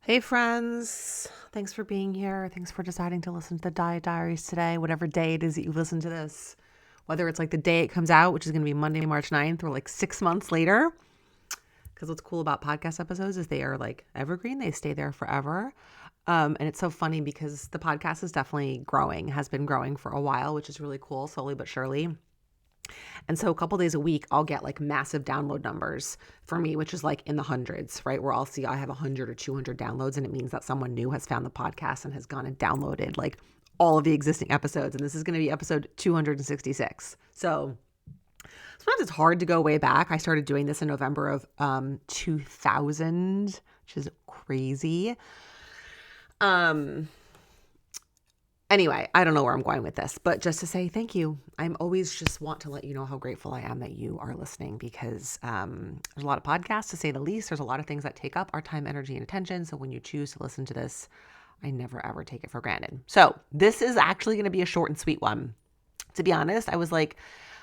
Hey friends, thanks for being here. Thanks for deciding to listen to the Diet Diaries today, whatever day it is that you listen to this. Whether it's like the day it comes out, which is going to be Monday, March 9th, or like 6 months later. Because what's cool about podcast episodes is they are like evergreen. They stay there forever. And it's so funny because the podcast is definitely growing, has been growing for a while, which is really cool, slowly but surely. And so a couple days a week, I'll get like massive download numbers for me, which is like in the hundreds, right? Where I'll see I have 100 or 200 downloads, and it means that someone new has found the podcast and has gone and downloaded like all of the existing episodes. And this is going to be episode 266. So sometimes it's hard to go way back. I started doing this in November of 2000, which is crazy. Anyway, I don't know where I'm going with this, but just to say thank you. I'm always just want to let you know how grateful I am that you are listening because there's a lot of podcasts, to say the least. There's a lot of things that take up our time, energy, and attention. So when you choose to listen to this, I never, ever take it for granted. So this is actually going to be a short and sweet one. To be honest, I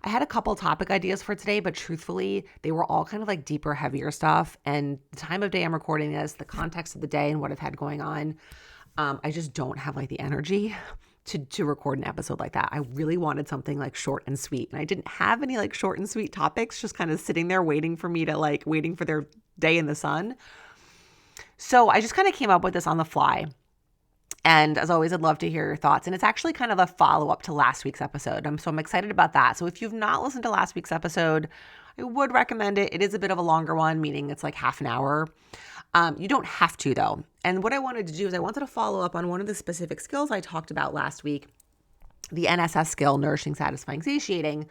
had a couple topic ideas for today, but truthfully, they were all kind of like deeper, heavier stuff. And the time of day I'm recording this, the context of the day and what I've had going on, I just don't have like the energy to record an episode like that. I really wanted something like short and sweet. And I didn't have any like short and sweet topics, just kind of sitting there waiting for their day in the sun. So I just kind of came up with this on the fly. And as always, I'd love to hear your thoughts. And it's actually kind of a follow-up to last week's episode. So I'm excited about that. So if you've not listened to last week's episode, I would recommend it. It is a bit of a longer one, meaning it's like half an hour. You don't have to though. And what I wanted to do is I wanted to follow up on one of the specific skills I talked about last week, the NSS skill, nourishing, satisfying, satiating,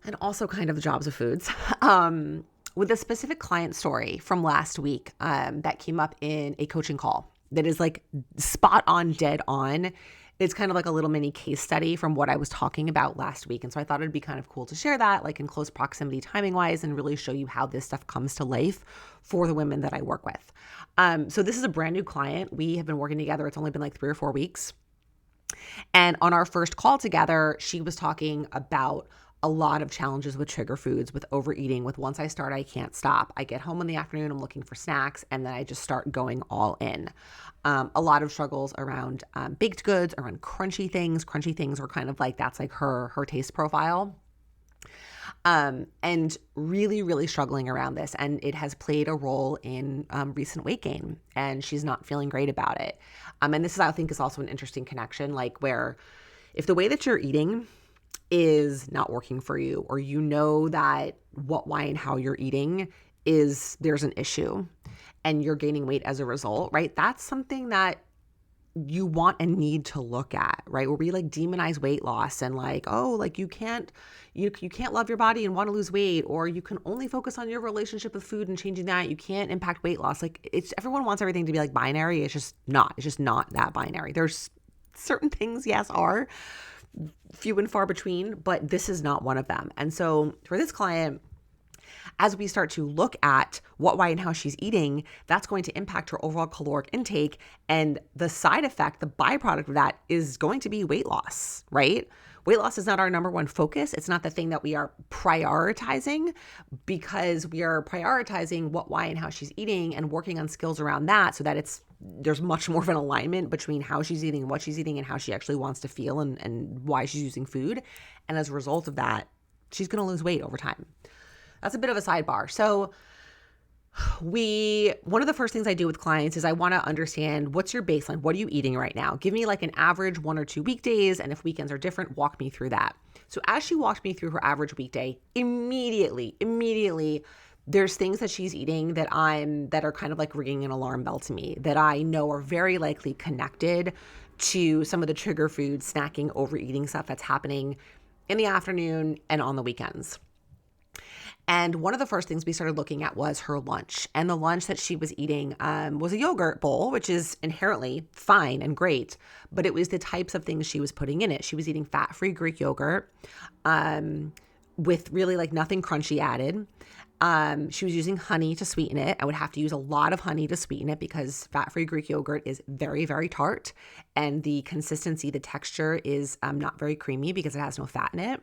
and also kind of the jobs of foods, with a specific client story from last week that came up in a coaching call that is like spot on, dead on. It's kind of like a little mini case study from what I was talking about last week. And so I thought it'd be kind of cool to share that like in close proximity timing wise and really show you how this stuff comes to life for the women that I work with. So this is a brand new client. We have been working together. It's only been like 3 or 4 weeks. And on our first call together, she was talking about a lot of challenges with trigger foods, with overeating, with once I start, I can't stop. I get home in the afternoon, I'm looking for snacks, and then I just start going all in. A lot of struggles around baked goods, around crunchy things. Crunchy things are kind of like, that's like her taste profile. And really, really struggling around this. And it has played a role in recent weight gain, and she's not feeling great about it. And this is, I think, is also an interesting connection, like where if the way that you're eating is not working for you, or you know that what, why, and how you're eating there's an issue and you're gaining weight as a result, right? That's something that you want and need to look at, right? Where we like demonize weight loss and like, oh, like you can't love your body and want to lose weight, or you can only focus on your relationship with food and changing that. You can't impact weight loss. Like everyone wants everything to be like binary. It's just not that binary. There's certain things, yes, are few and far between, but this is not one of them. And so for this client, as we start to look at what, why, and how she's eating, that's going to impact her overall caloric intake. And the side effect, the byproduct of that is going to be weight loss, right? Weight loss is not our number one focus. It's not the thing that we are prioritizing, because we are prioritizing what, why, and how she's eating and working on skills around that so that there's much more of an alignment between how she's eating and what she's eating and how she actually wants to feel and why she's using food. And as a result of that, she's going to lose weight over time. That's a bit of a sidebar. So one of the first things I do with clients is I want to understand, what's your baseline? What are you eating right now? Give me like an average 1 or 2 weekdays. And if weekends are different, walk me through that. So as she walked me through her average weekday, immediately, there's things that she's eating that are kind of like ringing an alarm bell to me, that I know are very likely connected to some of the trigger food, snacking, overeating stuff that's happening in the afternoon and on the weekends. And one of the first things we started looking at was her lunch. And the lunch that she was eating was a yogurt bowl, which is inherently fine and great, but it was the types of things she was putting in it. She was eating fat-free Greek yogurt with really like nothing crunchy added. She was using honey to sweeten it. I would have to use a lot of honey to sweeten it because fat-free Greek yogurt is very, very tart. And the consistency, the texture is not very creamy because it has no fat in it.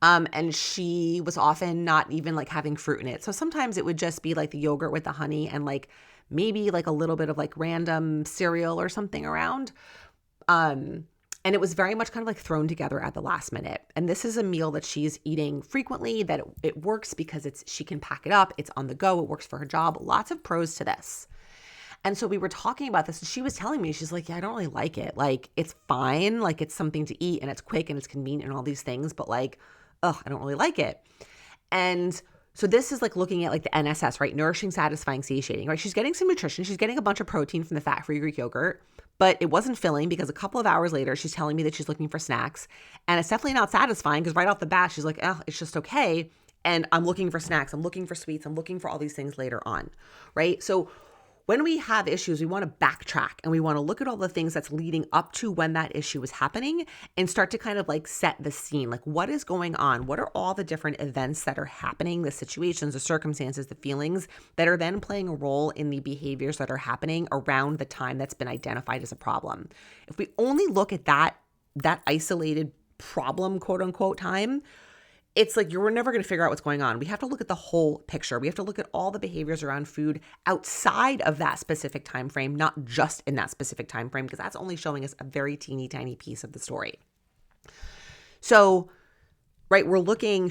And she was often not even like having fruit in it. So sometimes it would just be like the yogurt with the honey and like maybe like a little bit of like random cereal or something around. And it was very much kind of like thrown together at the last minute. And this is a meal that she's eating frequently, that it works because she can pack it up. It's on the go. It works for her job. Lots of pros to this. And so we were talking about this and she was telling me, she's like, yeah, I don't really like it. Like, it's fine. Like, it's something to eat and it's quick and it's convenient and all these things, but like, I don't really like it. And so this is like looking at like the NSS, right? Nourishing, satisfying, satiating, right? She's getting some nutrition. She's getting a bunch of protein from the fat-free Greek yogurt, but it wasn't filling because a couple of hours later, she's telling me that she's looking for snacks. And it's definitely not satisfying because right off the bat, she's like, it's just okay. And I'm looking for snacks. I'm looking for sweets. I'm looking for all these things later on, right? So when we have issues, we want to backtrack and we want to look at all the things that's leading up to when that issue is happening and start to kind of like set the scene. Like, what is going on? What are all the different events that are happening, the situations, the circumstances, the feelings that are then playing a role in the behaviors that are happening around the time that's been identified as a problem? If we only look at that isolated problem, quote unquote, time, it's like you're never going to figure out what's going on. We have to look at the whole picture. We have to look at all the behaviors around food outside of that specific time frame, not just in that specific time frame, because that's only showing us a very teeny tiny piece of the story. So, right,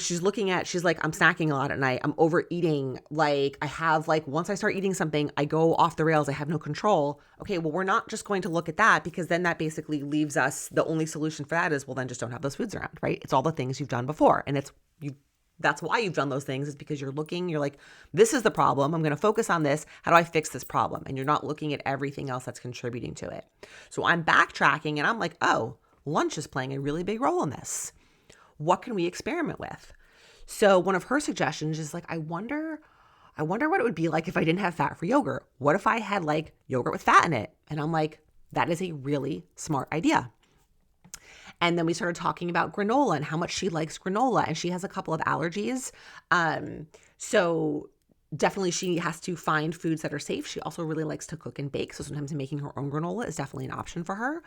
she's like, I'm snacking a lot at night. I'm overeating. Like, I have like, once I start eating something, I go off the rails. I have no control. Okay, well, we're not just going to look at that because then that basically leaves us, the only solution for that is, well, then just don't have those foods around, right? It's all the things you've done before. And that's why you've done those things, is because you're like, this is the problem. I'm going to focus on this. How do I fix this problem? And you're not looking at everything else that's contributing to it. So I'm backtracking and I'm like, lunch is playing a really big role in this. What can we experiment with? So one of her suggestions is like, I wonder what it would be like if I didn't have fat-free yogurt. What if I had like yogurt with fat in it? And I'm like, that is a really smart idea. And then we started talking about granola and how much she likes granola. And she has a couple of allergies. So definitely she has to find foods that are safe. She also really likes to cook and bake. So sometimes making her own granola is definitely an option for her.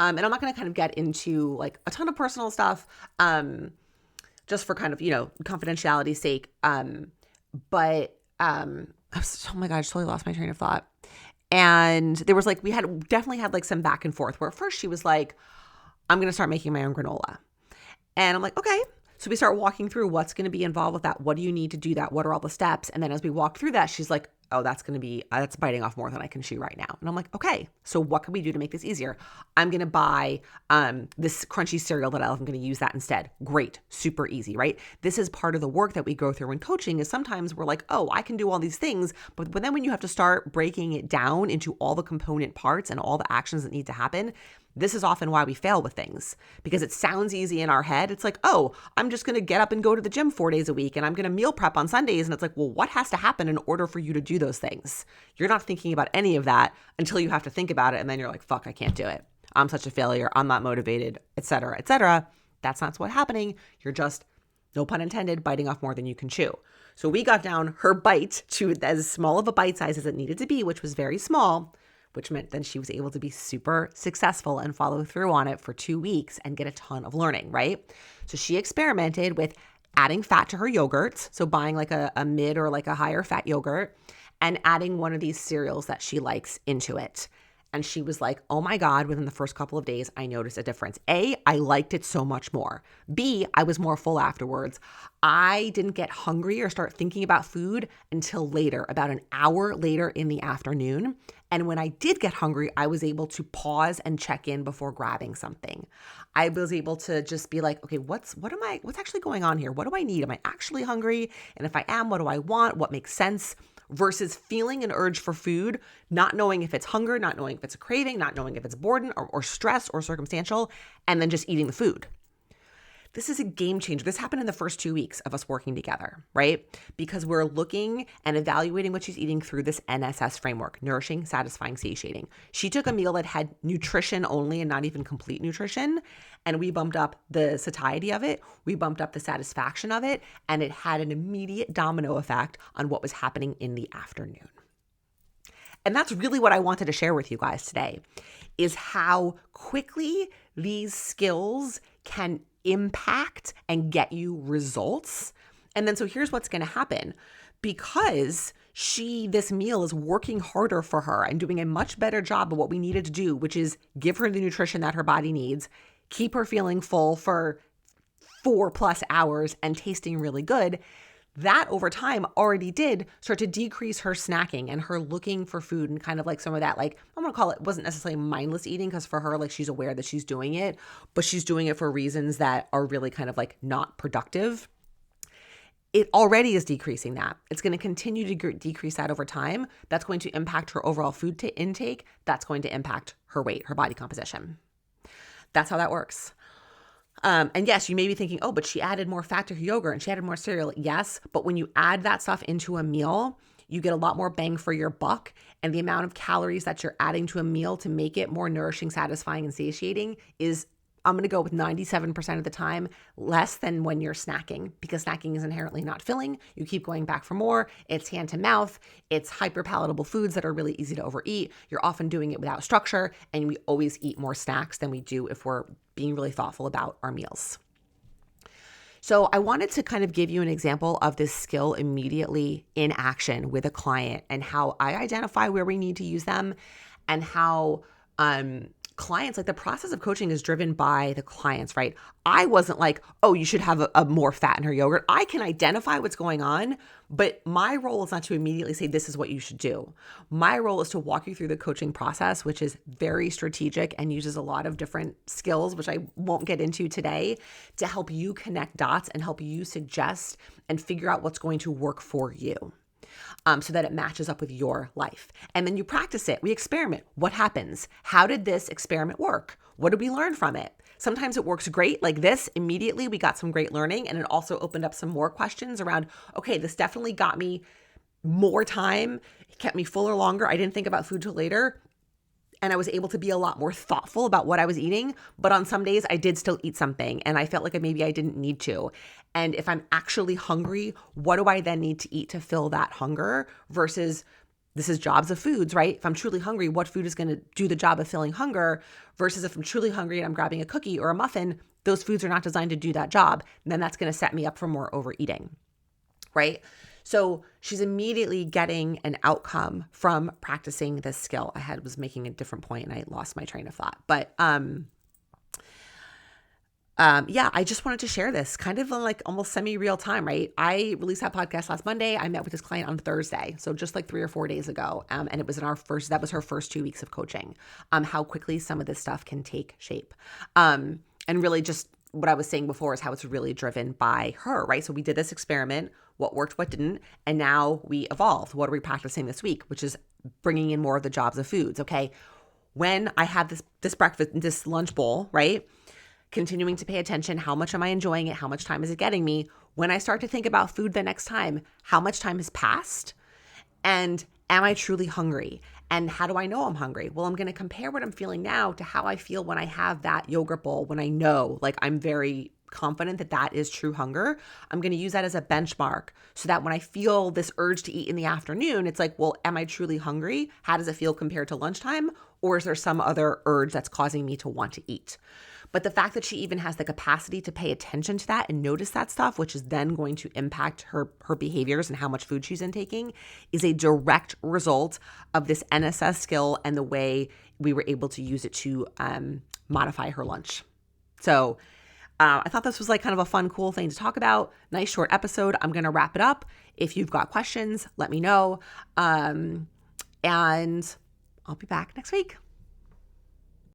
And I'm not going to kind of get into like a ton of personal stuff, just for kind of, confidentiality's sake. But oh my God, I totally lost my train of thought. And there was like, we definitely had like some back and forth where at first she was like, I'm going to start making my own granola. And I'm like, okay. So we start walking through what's going to be involved with that. What do you need to do that? What are all the steps? And then as we walk through that, she's like, oh, that's biting off more than I can chew right now. And I'm like, okay, so what can we do to make this easier? I'm going to buy this crunchy cereal that I'm going to use that instead. Great. Super easy, right? This is part of the work that we go through in coaching, is sometimes we're like, oh, I can do all these things. But then when you have to start breaking it down into all the component parts and all the actions that need to happen, this is often why we fail with things, because it sounds easy in our head. It's like, oh, I'm just going to get up and go to the gym 4 days a week and I'm going to meal prep on Sundays. And it's like, well, what has to happen in order for you to do those things? You're not thinking about any of that until you have to think about it. And then you're like, fuck, I can't do it. I'm such a failure. I'm not motivated, et cetera, et cetera. That's not what's happening. You're just, no pun intended, biting off more than you can chew. So we got down her bite to as small of a bite size as it needed to be, which was very small, which meant then she was able to be super successful and follow through on it for 2 weeks and get a ton of learning, right? So she experimented with adding fat to her yogurts, so buying like a mid or like a higher fat yogurt, and adding one of these cereals that she likes into it. And she was like, oh my God, within the first couple of days, I noticed a difference. A, I liked it so much more. B, I was more full afterwards. I didn't get hungry or start thinking about food until later, about an hour later in the afternoon. And when I did get hungry, I was able to pause and check in before grabbing something. I was able to just be like, okay, what's actually going on here? What do I need? Am I actually hungry? And if I am, what do I want? What makes sense? Versus feeling an urge for food, not knowing if it's hunger, not knowing if it's a craving, not knowing if it's boredom or stress or circumstantial, and then just eating the food. This is a game changer. This happened in the first 2 weeks of us working together, right? Because we're looking and evaluating what she's eating through this NSS framework, nourishing, satisfying, satiating. She took a meal that had nutrition only and not even complete nutrition, and we bumped up the satiety of it. We bumped up the satisfaction of it, and it had an immediate domino effect on what was happening in the afternoon. And that's really what I wanted to share with you guys today, is how quickly these skills can impact and get you results. And then so here's what's going to happen. Because this meal is working harder for her and doing a much better job of what we needed to do, which is give her the nutrition that her body needs, keep her feeling full for 4+ hours and tasting really good, that over time already did start to decrease her snacking and her looking for food and kind of like some of that, like, I'm going to call it, wasn't necessarily mindless eating, because for her, like, she's aware that she's doing it, but she's doing it for reasons that are really kind of like not productive. It already is decreasing that. It's going to continue to decrease that over time. That's going to impact her overall food intake. That's going to impact her weight, her body composition. That's how that works. And yes, you may be thinking, oh, but she added more fat to her yogurt and she added more cereal. Yes, but when you add that stuff into a meal, you get a lot more bang for your buck. And the amount of calories that you're adding to a meal to make it more nourishing, satisfying, and satiating is, I'm going to go with 97% of the time, less than when you're snacking, because snacking is inherently not filling. You keep going back for more. It's hand to mouth. It's hyper palatable foods that are really easy to overeat. You're often doing it without structure, and we always eat more snacks than we do if we're being really thoughtful about our meals. So I wanted to kind of give you an example of this skill immediately in action with a client, and how I identify where we need to use them, and how clients, like, the process of coaching is driven by the clients, right? I wasn't like, oh, you should have a more fat in her yogurt. I can identify what's going on, but my role is not to immediately say, this is what you should do. My role is to walk you through the coaching process, which is very strategic and uses a lot of different skills, which I won't get into today, to help you connect dots and help you suggest and figure out what's going to work for you. So that it matches up with your life. And then you practice it. We experiment. What happens? How did this experiment work? What did we learn from it? Sometimes it works great, like this. Immediately, we got some great learning, and it also opened up some more questions around, okay, this definitely got me more time. It kept me fuller longer. I didn't think about food till later. And I was able to be a lot more thoughtful about what I was eating. But on some days, I did still eat something, and I felt like maybe I didn't need to. And if I'm actually hungry, what do I then need to eat to fill that hunger? Versus, this is jobs of foods, right? If I'm truly hungry, what food is going to do the job of filling hunger? Versus if I'm truly hungry and I'm grabbing a cookie or a muffin, those foods are not designed to do that job. And then that's going to set me up for more overeating, right? So she's immediately getting an outcome from practicing this skill. Was making a different point and I lost my train of thought. But I just wanted to share this kind of like almost semi-real time, right? I released that podcast last Monday. I met with this client on Thursday. So just like 3 or 4 days ago. And it was that was her first 2 weeks of coaching. How quickly some of this stuff can take shape. And really just what I was saying before is how it's really driven by her, right? So we did this experiment, what worked, what didn't, and now we evolved. What are we practicing this week? Which is bringing in more of the jobs of foods, okay? When I have this breakfast, this lunch bowl, right? Continuing to pay attention, how much am I enjoying it? How much time is it getting me? When I start to think about food the next time, how much time has passed? And am I truly hungry? And how do I know I'm hungry? Well, I'm going to compare what I'm feeling now to how I feel when I have that yogurt bowl, when I know, like, I'm very confident that that is true hunger. I'm going to use that as a benchmark so that when I feel this urge to eat in the afternoon, it's like, well, am I truly hungry? How does it feel compared to lunchtime? Or is there some other urge that's causing me to want to eat? But the fact that she even has the capacity to pay attention to that and notice that stuff, which is then going to impact her behaviors and how much food she's intaking, is a direct result of this NSS skill and the way we were able to use it to modify her lunch. So I thought this was like kind of a fun, cool thing to talk about. Nice short episode. I'm going to wrap it up. If you've got questions, let me know. And I'll be back next week.